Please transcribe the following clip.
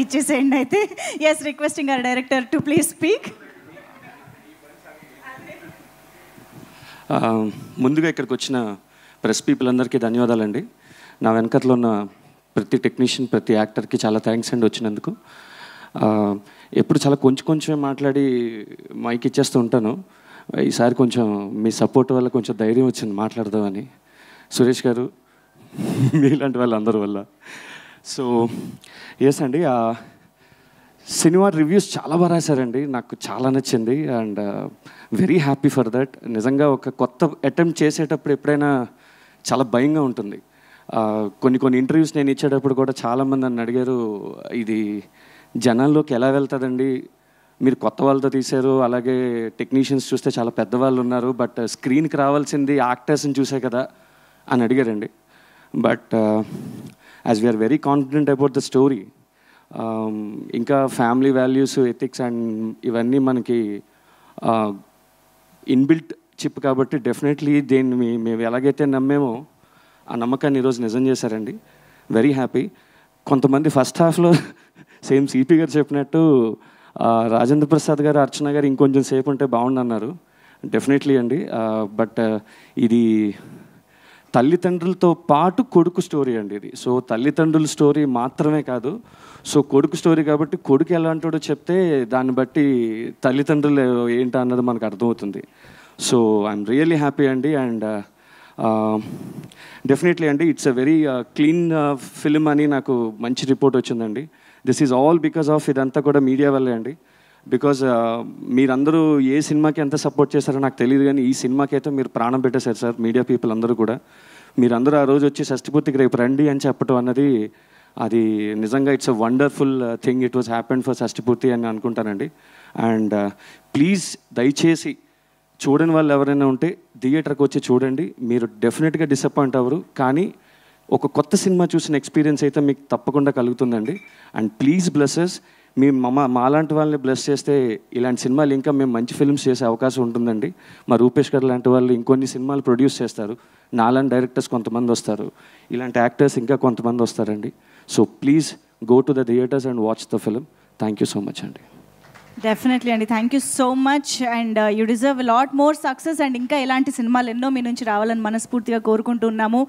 గారికి ఇచ్చేసేయండి అయితే. Yes, requesting our director to please speak. ముందుగా ఇక్కడికి వచ్చిన ప్రెస్ పీపుల్ అందరికీ ధన్యవాదాలండి. నా వెనకట్లో ఉన్న ప్రతి టెక్నీషియన్, ప్రతి యాక్టర్కి చాలా థ్యాంక్స్ అండి వచ్చినందుకు. ఎప్పుడు చాలా కొంచెమే మాట్లాడి మైక్ ఇచ్చేస్తూ ఉంటాను. ఈసారి కొంచెం మీ సపోర్ట్ వల్ల కొంచెం ధైర్యం వచ్చింది మాట్లాడదామని. సురేష్ గారు, మీలాంటి వాళ్ళందరి వల్ల. సో ఎస్ అండి, సినిమా రివ్యూస్ చాలా బాగా రాశారండి. నాకు చాలా నచ్చింది and very happy for that. నిజంగా ఒక కొత్త అటెంప్ట్ చేసేటప్పుడు ఎప్పుడైనా చాలా భయంగా ఉంటుంది. కొన్ని ఇంటర్వ్యూస్ నేను ఇచ్చేటప్పుడు కూడా చాలామంది నన్ను అడిగారు, ఇది జనాల్లోకి ఎలా వెళ్తుందండి, మీరు కొత్త వాళ్ళతో తీశారు, అలాగే టెక్నీషియన్స్ చూస్తే చాలా పెద్దవాళ్ళు ఉన్నారు, బట్ స్క్రీన్కి రావాల్సింది యాక్టర్స్ని చూసే కదా అని అడిగారండి. But as we are very confident about the story, ఇంకా ఫ్యామిలీ వాల్యూస్, ఎథిక్స్ అండ్ ఇవన్నీ మనకి ఇన్బిల్ట్ చిప్ కాబట్టి డెఫినెట్లీ దేన్ని మేము ఎలాగైతే నమ్మేమో ఆ నమ్మకాన్ని ఈరోజు నిజం చేశారండి. Very happy. కొంతమంది ఫస్ట్ హాఫ్లో సేమ్ సిపి గారు చెప్పినట్టు రాజేంద్ర ప్రసాద్ గారు, అర్చన గారు ఇంకొంచెం సేపు ఉంటే బాగుండన్నారు. డెఫినెట్లీ అండి. బట్ ఇది తల్లిదండ్రులతో పాటు కొడుకు స్టోరీ అండి ఇది. సో తల్లిదండ్రుల స్టోరీ మాత్రమే కాదు, సో కొడుకు స్టోరీ కాబట్టి కొడుకు ఎలాంటోడో చెప్తే దాన్ని బట్టి తల్లిదండ్రులు ఏంటో అన్నది మనకు అర్థమవుతుంది. సో ఐఎమ్ రియల్లీ హ్యాపీ అండి. అండ్ డెఫినెట్లీ అండి, it's a very clean film అని నాకు మంచి రిపోర్ట్ వచ్చిందండి. This is all because of ఇదంతా కూడా మీడియా వల్లే అండి. బికాజ్ మీరందరూ ఏ సినిమాకి ఎంత సపోర్ట్ చేశారో నాకు తెలియదు, కానీ ఈ సినిమాకి అయితే మీరు ప్రాణం పెట్టేశారు సార్, మీడియా పీపుల్ అందరూ కూడా. మీరందరూ ఆ రోజు వచ్చి షష్ఠిపూర్తికి రేపు రండి అని చెప్పడం అన్నది అది నిజంగా it's a wonderful thing. It was happened for షష్ఠిపూర్తి అని అనుకుంటానండి. అండ్ ప్లీజ్ దయచేసి చూడని వాళ్ళు ఎవరైనా ఉంటే థియేటర్కి వచ్చి చూడండి. మీరు డెఫినెట్గా డిసప్పాయింట్ అవ్వరు, కానీ ఒక కొత్త సినిమా చూసిన ఎక్స్పీరియన్స్ అయితే మీకు తప్పకుండా కలుగుతుందండి. అండ్ ప్లీజ్ బ్లెస్సెస్, మీ మాలాంటి వాళ్ళని బ్లెస్ చేస్తే ఇలాంటి సినిమాలు ఇంకా మేము మంచి ఫిల్మ్స్ చేసే అవకాశం ఉంటుందండి. మా రూపేష్ గారు లాంటి వాళ్ళు ఇంకొన్ని సినిమాలు ప్రొడ్యూస్ చేస్తారు, నాలాంటి డైరెక్టర్స్ కొంతమంది వస్తారు, ఇలాంటి యాక్టర్స్ ఇంకా కొంతమంది వస్తారండి. So please go to the theatres and watch the film. Thank you so much అండి. డెఫినెట్లీ అండి, thank you so much. And you deserve lot more success and ఇంకా ఇలాంటి సినిమాలు ఎన్నో మీ నుంచి రావాలని మనస్ఫూర్తిగా కోరుకుంటున్నాము.